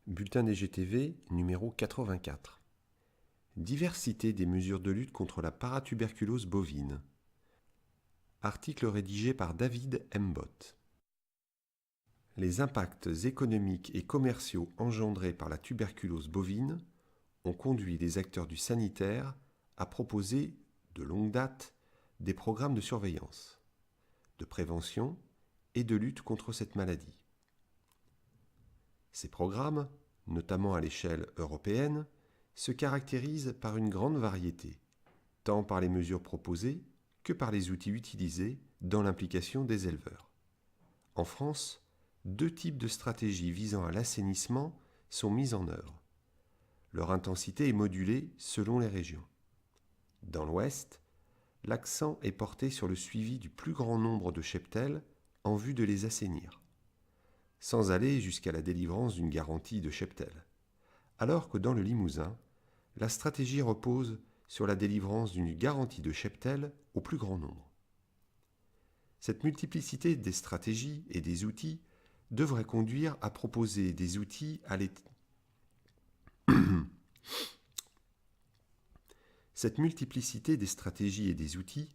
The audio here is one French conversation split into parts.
Bulletin des GTV numéro 84. Diversité des mesures de lutte contre la paratuberculose bovine. Article rédigé par David Mbott. Les impacts économiques et commerciaux engendrés par la tuberculose bovine ont conduit les acteurs du sanitaire à proposer, de longue date, des programmes de surveillance, de prévention et de lutte contre cette maladie. Ces programmes, notamment à l'échelle européenne, se caractérisent par une grande variété, tant par les mesures proposées que par les outils utilisés dans l'implication des éleveurs. En France, 2 types de stratégies visant à l'assainissement sont mises en œuvre. Leur intensité est modulée selon les régions. Dans l'Ouest, l'accent est porté sur le suivi du plus grand nombre de cheptels en vue de les assainir, sans aller jusqu'à la délivrance d'une garantie de cheptel, alors que dans le Limousin, la stratégie repose sur la délivrance d'une garantie de cheptel au plus grand nombre. Cette multiplicité des stratégies et des outils devrait conduire à proposer des outils à Cette multiplicité des stratégies et des outils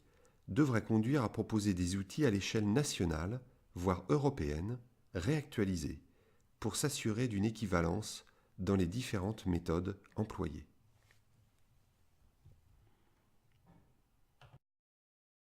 devrait conduire à proposer des outils à l'échelle nationale, voire européenne, réactualisés, pour s'assurer d'une équivalence dans les différentes méthodes employées.